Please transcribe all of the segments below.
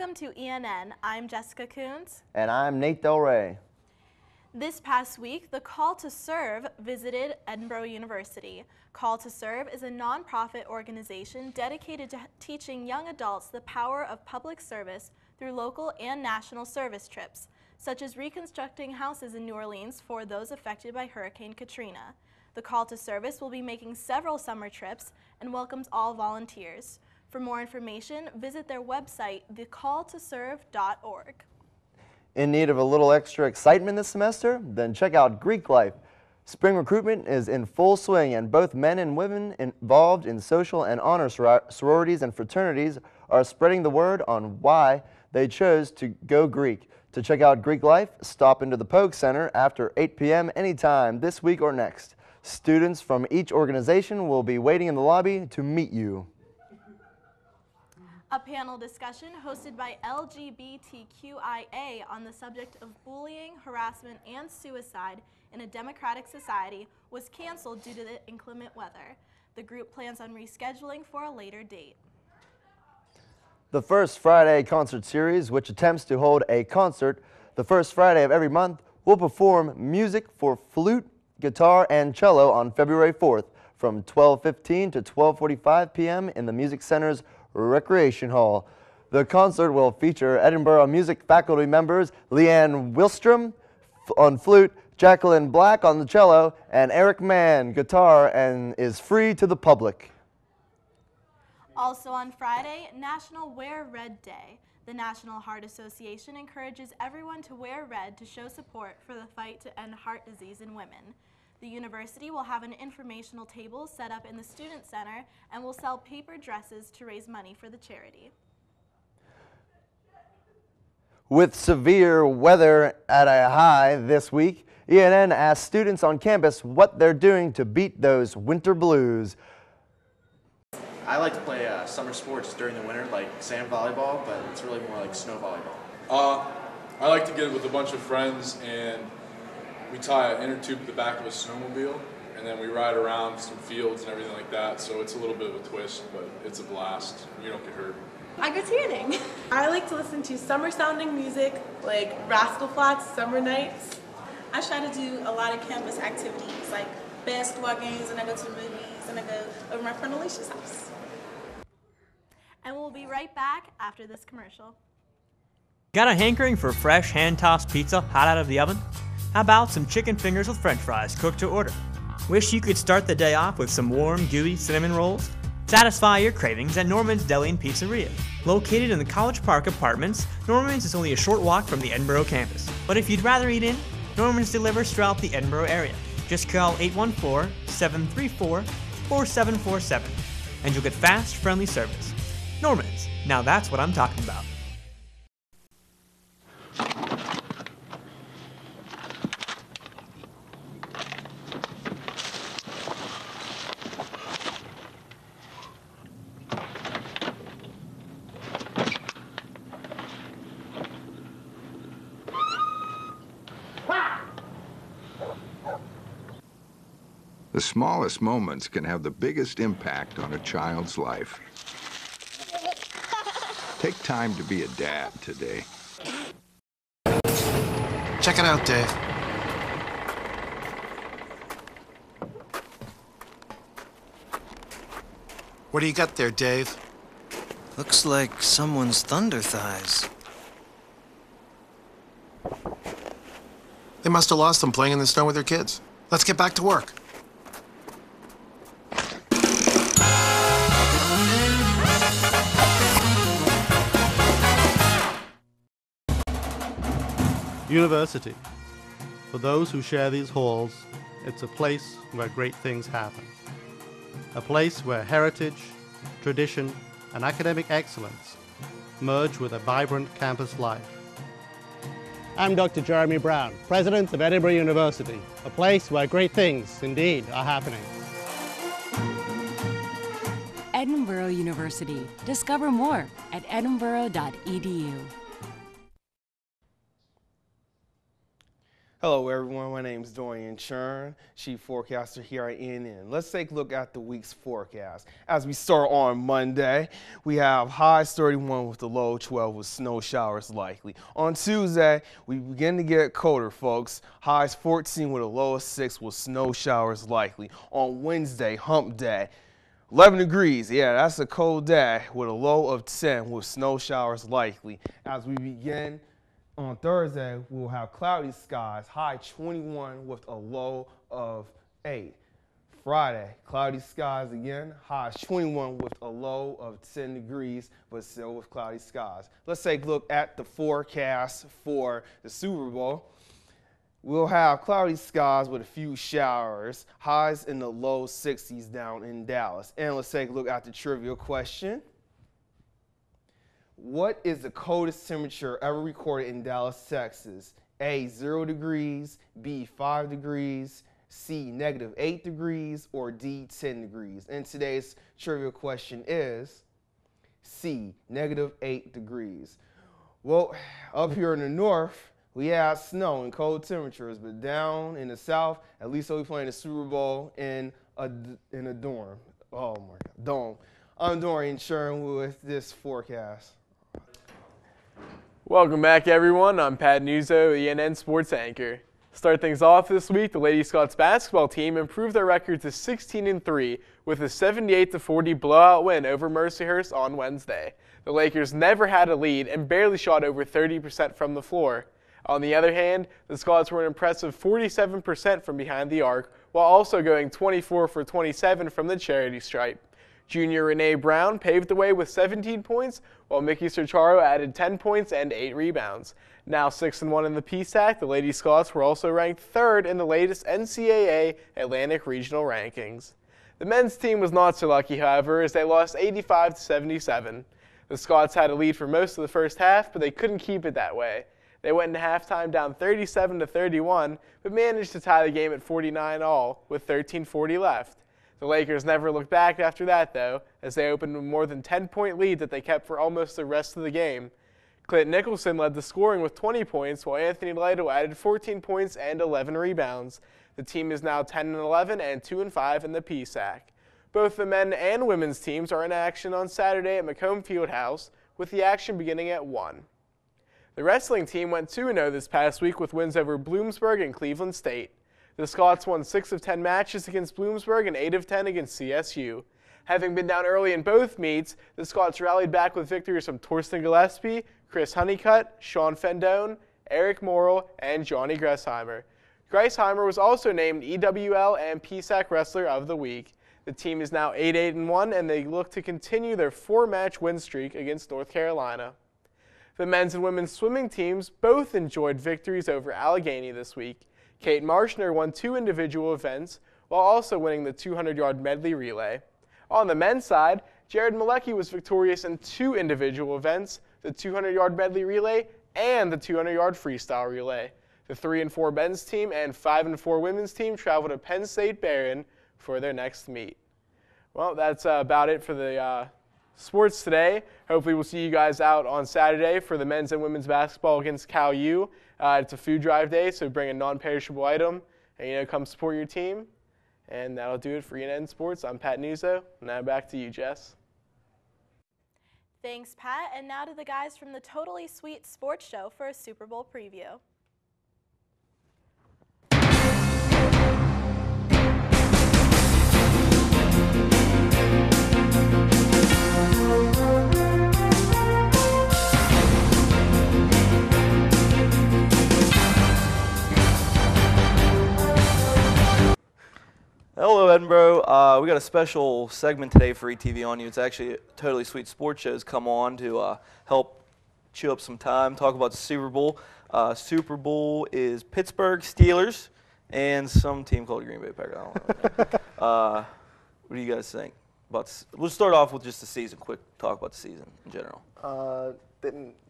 Welcome to ENN. I'm Jessica Kunz. And I'm DelRe. This past week, the Call to Serve visited Edinboro University. Call to Serve is a nonprofit organization dedicated to teaching young adults the power of public service through local and national service trips, such as reconstructing houses in New Orleans for those affected by Hurricane Katrina. The Call to Service will be making several summer trips and welcomes all volunteers. For more information, visit their website, thecalltoserve.org. In need of a little extra excitement this semester? Then check out Greek Life. Spring recruitment is in full swing, and both men and women involved in social and honor sororities and fraternities are spreading the word on why they chose to go Greek. To check out Greek Life, stop into the Polk Center after 8 p.m. anytime this week or next. Students from each organization will be waiting in the lobby to meet you. A panel discussion hosted by LGBTQIA on the subject of bullying, harassment, and suicide in a democratic society was canceled due to the inclement weather. The group plans on rescheduling for a later date. The First Friday concert series, which attempts to hold a concert the first Friday of every month, will perform music for flute, guitar, and cello on February 4th from 12:15 to 12:45 p.m. in the Music Center's Recreation Hall. The concert will feature Edinboro music faculty members Leanne Wilstrom on flute, Jacqueline Black on the cello, and Eric Mann guitar, and is free to the public. Also on Friday, National Wear Red Day. The National Heart Association encourages everyone to wear red to show support for the fight to end heart disease in women. The university will have an informational table set up in the Student Center and will sell paper dresses to raise money for the charity. With severe weather at a high this week, ENN asked students on campus what they're doing to beat those winter blues. I like to play summer sports during the winter, like sand volleyball, but it's really more like snow volleyball. I like to get with a bunch of friends and we tie an inner tube to the back of a snowmobile and then we ride around some fields and everything like that, so it's a little bit of a twist, but it's a blast. You don't get hurt. I go tanning. I like to listen to summer sounding music like Rascal Flatts, Summer Nights. I try to do a lot of campus activities like basketball games, and I go to the movies, and I go over to my friend Alicia's house. And we'll be right back after this commercial. Got a hankering for fresh hand-tossed pizza hot out of the oven? How about some chicken fingers with french fries cooked to order? Wish you could start the day off with some warm, gooey cinnamon rolls? Satisfy your cravings at Norman's Deli and Pizzeria. Located in the College Park Apartments, Norman's is only a short walk from the Edinboro campus. But if you'd rather eat in, Norman's delivers throughout the Edinboro area. Just call 814-734-4747 and you'll get fast, friendly service. Norman's, now that's what I'm talking about. The smallest moments can have the biggest impact on a child's life. Take time to be a dad today. Check it out, Dave. What do you got there, Dave? Looks like someone's thunder thighs. They must have lost them playing in the snow with their kids. Let's get back to work. University. For those who share these halls, it's a place where great things happen. A place where heritage, tradition, and academic excellence merge with a vibrant campus life. I'm Dr. Jeremy Brown, President of Edinboro University, a place where great things indeed are happening. Edinboro University. Discover more at edinboro.edu. Hello everyone, my name is Dorean Churn, Chief Forecaster here at NN. Let's take a look at the week's forecast. As we start on Monday, we have highs 31 with the low 12 with snow showers likely. On Tuesday, we begin to get colder, folks. Highs 14 with a low of 6 with snow showers likely. On Wednesday, hump day, 11 degrees. Yeah, that's a cold day with a low of 10 with snow showers likely. As we begin on Thursday, we'll have cloudy skies, high 21 with a low of 8. Friday, cloudy skies again, highs 21 with a low of 10 degrees, but still with cloudy skies. Let's take a look at the forecast for the Super Bowl. We'll have cloudy skies with a few showers, highs in the low 60s down in Dallas. And let's take a look at the trivia question. What is the coldest temperature ever recorded in Dallas, Texas? A, 0 degrees, B, 5 degrees, C, -8 degrees, or D, 10 degrees? And today's trivia question is C, -8 degrees. Well, up here in the north, we have snow and cold temperatures, but down in the south, at least we'll be playing the Super Bowl in a dorm. Oh my God, dome. I'm Dorean Churn with this forecast. Welcome back, everyone. I'm Pat Nuzzo, ENN Sports Anchor. Start things off this week, the Lady Scots basketball team improved their record to 16-3 with a 78-40 blowout win over Mercyhurst on Wednesday. The Lakers never had a lead and barely shot over 30% from the floor. On the other hand, the Scots were an impressive 47% from behind the arc, while also going 24 for 27 from the charity stripe. Junior Renee Brown paved the way with 17 points, while Mickey Sercharo added 10 points and 8 rebounds. Now 6-1 in the PSAC, the Lady Scots were also ranked 3rd in the latest NCAA Atlantic Regional rankings. The men's team was not so lucky, however, as they lost 85-77. The Scots had a lead for most of the first half, but they couldn't keep it that way. They went into halftime down 37-31, but managed to tie the game at 49-all with 13:40 left. The Lakers never looked back after that, though, as they opened a more than 10-point lead that they kept for almost the rest of the game. Clint Nicholson led the scoring with 20 points, while Anthony Lido added 14 points and 11 rebounds. The team is now 10-11 and 2-5 in the PSAC. Both the men and women's teams are in action on Saturday at Macomb Fieldhouse, with the action beginning at 1. The wrestling team went 2-0 this past week with wins over Bloomsburg and Cleveland State. The Scots won 6 of 10 matches against Bloomsburg and 8 of 10 against CSU. Having been down early in both meets, the Scots rallied back with victories from Torsten Gillespie, Chris Honeycutt, Sean Fendone, Eric Morrill, and Johnny Gressheimer. Gressheimer was also named EWL and PSAC Wrestler of the Week. The team is now 8-8-1, and they look to continue their 4-match win streak against North Carolina. The men's and women's swimming teams both enjoyed victories over Allegheny this week. Kate Marshner won 2 individual events, while also winning the 200-yard medley relay. On the men's side, Jared Malecki was victorious in 2 individual events, the 200-yard medley relay and the 200-yard freestyle relay. The 3 and 4 men's team and 5 and 4 women's team traveled to Penn State Barron for their next meet. Well, that's about it for the sports today. Hopefully we'll see you guys out on Saturday for the men's and women's basketball against Cal U. It's a food drive day, so bring a non-perishable item and come support your team. And that'll do it for ENN Sports. I'm Pat Nuzzo. Now back to you, Jess. Thanks, Pat. And now to the guys from the Totally Sweet Sports Show for a Super Bowl preview. Hello, Edinburgh. We got a special segment today for ETV On You. It's actually Totally Sweet Sports Shows come on to help chew up some time, talk about the Super Bowl. Super Bowl is Pittsburgh Steelers and some team called Green Bay Packers. I don't know. What do you guys think? We'll start off with just the season. Quick talk about the season in general.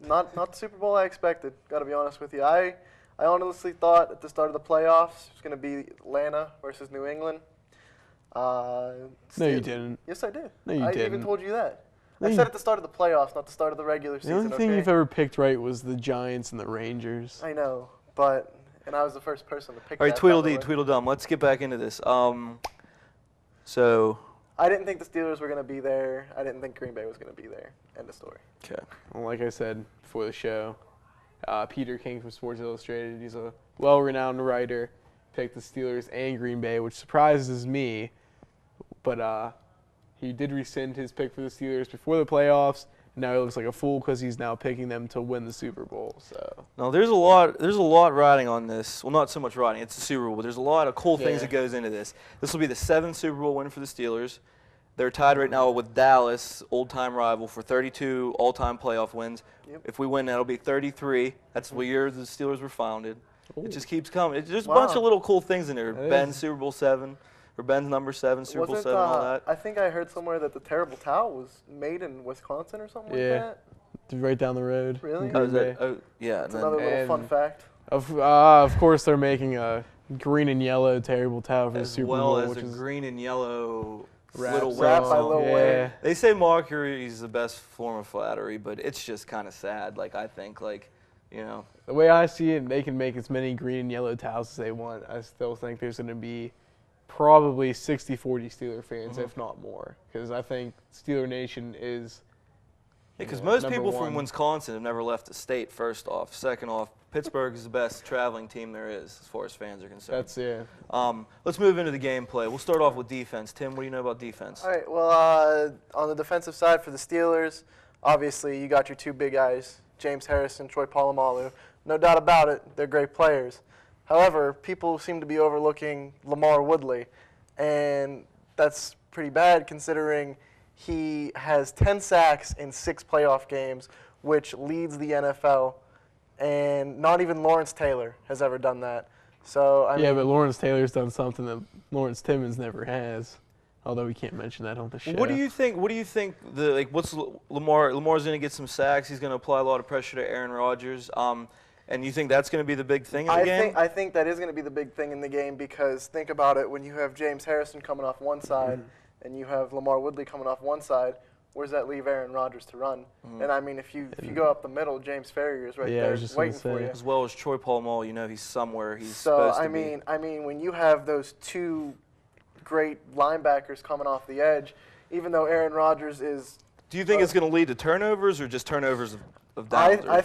Not the Super Bowl I expected. Got to be honest with you. I honestly thought at the start of the playoffs it was going to be Atlanta versus New England. No, you didn't. Yes, I did. No, you didn't. I even told you that. No, I said at the start of the playoffs, not the start of the regular season. The only thing you've ever picked right was the Giants and the Rangers. I know, but and I was the first person to pick All right, that. Tweedledee, Tweedledum. Let's get back into this. So I didn't think the Steelers were going to be there. I didn't think Green Bay was going to be there. End of story. Okay. Well, like I said before the show, Peter King from Sports Illustrated, he's a well-renowned writer, picked the Steelers and Green Bay, which surprises me. But he did rescind his pick for the Steelers before the playoffs. Now he looks like a fool because he's now picking them to win the Super Bowl. So no, there's a lot riding on this. Well, not so much riding. It's the Super Bowl. But there's a lot of cool things that goes into this. This will be the 7th Super Bowl win for the Steelers. They're tied right now with Dallas, old-time rival, for 32 all-time playoff wins. Yep. If we win, that'll be 33. That's the year the Steelers were founded. Ooh. It just keeps coming. There's a bunch of little cool things in there. Ben's Super Bowl 7. Or Ben's number 7, Super Bowl 7, all that. I think I heard somewhere that the Terrible Towel was made in Wisconsin or something like that. Right down the road. Really? Yeah. That's another little fun fact. Of course, they're making a green and yellow Terrible Towel for the Super Bowl. As well as a green and yellow rap by Lil Wayne. They say mockery is the best form of flattery, but it's just kind of sad. Like, I think, like, you know. The way I see it, they can make as many green and yellow towels as they want. I still think there's going to be probably 60-40 Steeler fans, if not more, because I think Steeler Nation is. Because most people from Wisconsin have never left the state. First off, second off, Pittsburgh is the best traveling team there is as far as fans are concerned. That's Let's move into the gameplay. We'll start off with defense. Tim, what do you know about defense? All right. Well, on the defensive side for the Steelers, obviously you got your two big guys, James Harrison, Troy Polamalu. No doubt about it, they're great players. However, people seem to be overlooking Lamar Woodley, and that's pretty bad considering he has 10 sacks in 6 playoff games, which leads the NFL, and not even Lawrence Taylor has ever done that. So I mean, but Lawrence Taylor's done something that Lawrence Timmons never has, although we can't mention that on the show. What do you think? What's Lamar? Lamar's going to get some sacks. He's going to apply a lot of pressure to Aaron Rodgers. And you think that's going to be the big thing in the game? I think that is going to be the big thing in the game because think about it. When you have James Harrison coming off one side and you have Lamar Woodley coming off one side, where does that leave Aaron Rodgers to run? And I mean, if you go up the middle, James Ferrier's right there waiting for you. As well as Troy Polamalu, you know he's somewhere he's supposed to be. I mean, when you have those two great linebackers coming off the edge, even though Aaron Rodgers is. Do you think it's going to lead to turnovers or just turnovers of downs I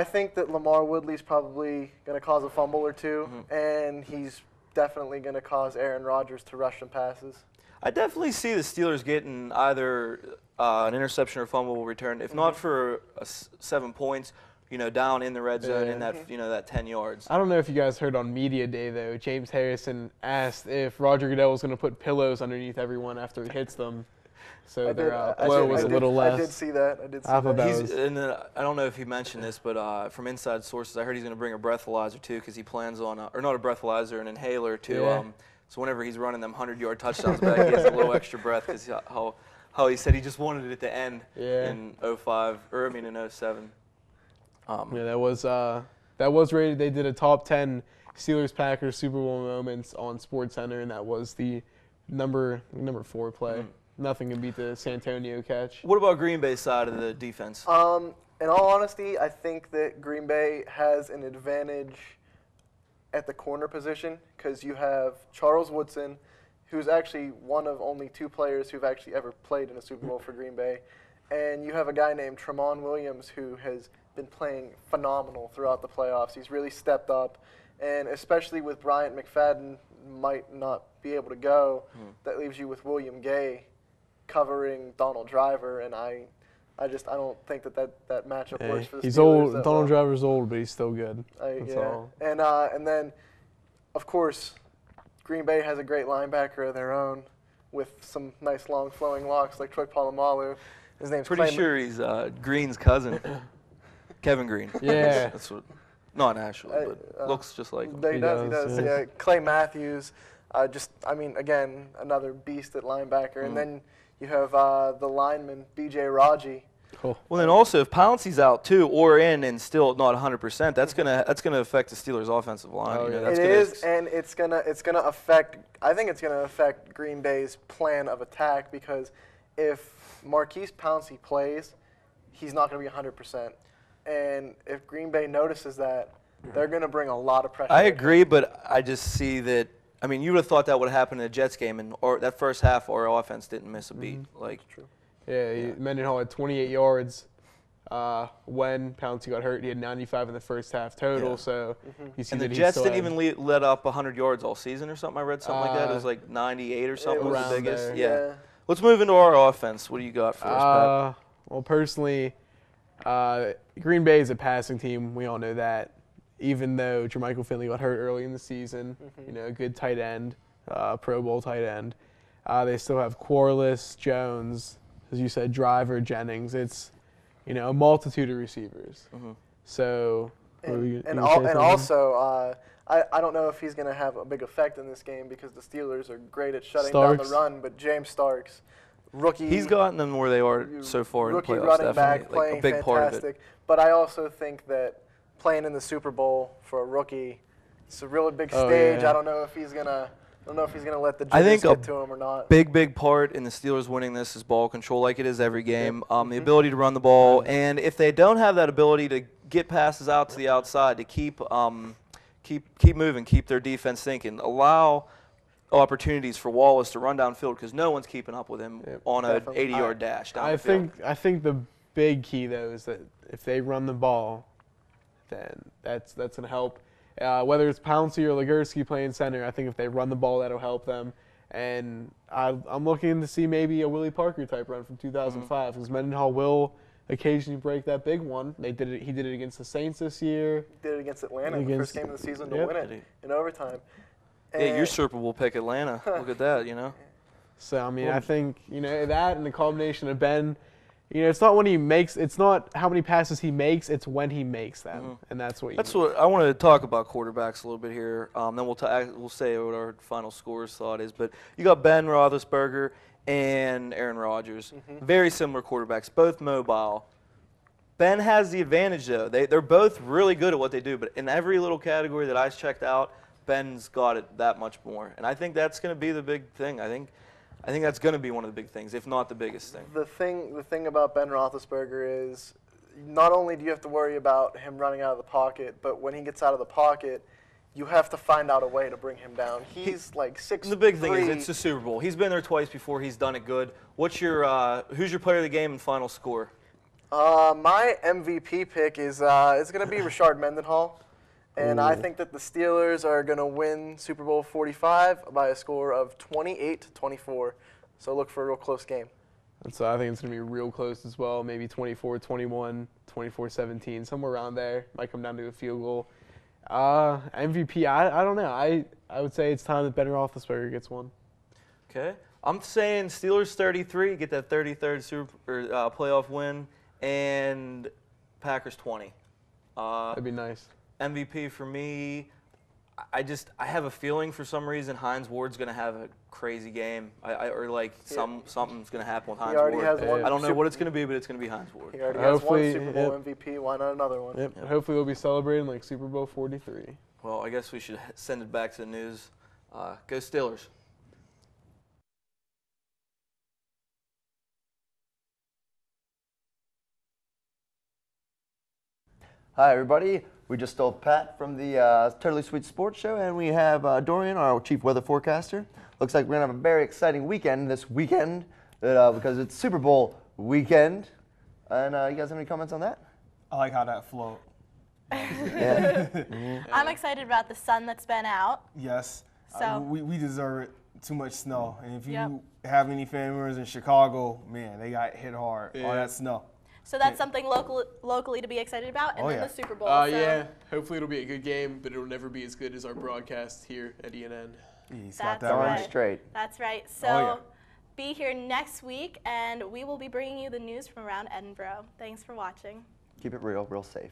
think that Lamar Woodley's probably going to cause a fumble or two, and he's definitely going to cause Aaron Rodgers to rush some passes. I definitely see the Steelers getting either an interception or fumble return, if not for 7 points, you know, down in the red zone in that that 10 yards. I don't know if you guys heard on media day though, James Harrison asked if Roger Goodell was going to put pillows underneath everyone after he hits them. So their blow was a little less. I did see that. I thought that was. And I don't know if he mentioned this, but from inside sources, I heard he's going to bring a breathalyzer too, because he plans on, or not a breathalyzer, an inhaler too. So whenever he's running them 100-yard touchdowns back, he has a little extra breath because how he said he just wanted it to end in 05, or I mean in 07. That was rated. They did a top 10 Steelers-Packers Super Bowl moments on SportsCenter, and that was the number 4 play. Nothing can beat the Santonio catch. What about Green Bay's side of the defense? In all honesty, I think that Green Bay has an advantage at the corner position because you have Charles Woodson, who's actually one of only 2 players who've actually ever played in a Super Bowl for Green Bay, and you have a guy named Tramon Williams who has been playing phenomenal throughout the playoffs. He's really stepped up, and especially with Bryant McFadden might not be able to go, that leaves you with William Gay covering Donald Driver, and I don't think that matchup works for the Steelers. He's old. Donald Driver's old, but he's still good. That's all. And then, of course, Green Bay has a great linebacker of their own with some nice long flowing locks like Troy Polamalu. His name's Pretty sure he's Green's cousin, Kevin Green. Yeah. That's what. Not actually, but looks just like him. He does. Yeah. Clay Matthews, again, another beast at linebacker. And then you have the lineman, B.J. Raji. Cool. Well, then also if Pouncey's out too, or in and still not 100%, that's gonna affect the Steelers' offensive line. It is, and it's gonna affect. I think it's gonna affect Green Bay's plan of attack because if Marquise Pouncey plays, he's not gonna be 100%. And if Green Bay notices that, they're going to bring a lot of pressure. I agree, but I just see that. I mean, you would have thought that would have happened in the Jets game, and that first half, our offense didn't miss a beat. Like, true. Yeah, Mendenhall had 28 yards. When Pouncey got hurt, he had 95 in the first half total. So you see and that the Jets didn't had even let up 100 yards all season or something. I read something like that. It was like 98 or something was the biggest. there. Yeah. Let's move into our offense. What do you got for us, Pat? Well, personally, Green Bay is a passing team. We all know that. Even though Jermichael Finley got hurt early in the season, you know, a good tight end, Pro Bowl tight end. They still have Quarles, Jones, as you said, Driver, Jennings. It's, you know, a multitude of receivers. So, also, I don't know if he's going to have a big effect in this game because the Steelers are great at shutting down the run, but James Starks, rookie. He's gotten them where they are so far in the playoffs. Rookie running back, like playing a big fantastic. part of it. But I also think that playing in the Super Bowl for a rookie, it's a really big stage. I don't know if he's gonna let the jitters get to him or not. Big part in the Steelers winning this is ball control, like it is every game. The ability to run the ball, and if they don't have that ability to get passes out to the outside, to keep moving, keep their defense thinking, allow opportunities for Wallace to run downfield because no one's keeping up with him on an 80-yard dash down the field. I think the big key though is that if they run the ball, then that's going to help. Whether it's Pouncey or Legursky playing center, I think if they run the ball, that'll help them. And I'm looking to see maybe a Willie Parker type run from 2005 because Mendenhall will occasionally break that big one. He did it against the Saints this year. He did it against Atlanta in the first game of the season to win it in overtime. Yeah, your Super Bowl pick, Atlanta. Look at that, you know. So I mean, I think that and the combination of Ben. It's not when he makes. It's not how many passes he makes. It's when he makes them, and that's what. That's what I wanted to talk about quarterbacks a little bit here. Then we'll say what our final scores thought is. But you got Ben Roethlisberger and Aaron Rodgers, very similar quarterbacks, both mobile. Ben has the advantage though. They're both really good at what they do. But in every little category that I checked out, Ben's got it that much more, and I think that's going to be the big thing. I think that's going to be one of the big things, if not the biggest thing. The thing about Ben Roethlisberger is not only do you have to worry about him running out of the pocket, but when he gets out of the pocket, you have to find out a way to bring him down. He's like 6'3". The big thing is it's the Super Bowl. He's been there twice before. He's done it good. Who's your player of the game and final score? My MVP pick is it's going to be Rashard Mendenhall. And I think that the Steelers are going to win Super Bowl 45 by a score of 28-24. So look for a real close game. So I think it's going to be real close as well, maybe 24-21, 24-17, somewhere around there. Might come down to a field goal. MVP, I don't know. I would say it's time that Ben Roethlisberger gets one. Okay. I'm saying Steelers 33, get that 33rd playoff win, and Packers 20. That'd be nice. MVP for me, I have a feeling for some reason Hines Ward's going to have a crazy game, something's going to happen with Hines Ward. Has one I don't know what it's going to be, but it's going to be Hines Ward. He already has one Super Bowl MVP. Why not another one? Yep. Hopefully we'll be celebrating like Super Bowl 43. Well, I guess we should send it back to the news. Go Steelers. Hi, everybody. We just stole Pat from the Totally Sweet Sports Show, and we have Dorean, our chief weather forecaster. Looks like we're going to have a very exciting weekend this weekend because it's Super Bowl weekend. And you guys have any comments on that? I like how that flowed. I'm excited about the sun that's been out. Yes. So we deserve it. Too much snow. And if you have any family members in Chicago, man, they got hit hard. All that snow. So that's something locally to be excited about, and then the Super Bowl. Yeah, hopefully it'll be a good game, but it'll never be as good as our broadcast here at ENN. That's right. Straight. That's right. So be here next week, and we will be bringing you the news from around Edinboro. Thanks for watching. Keep it real safe.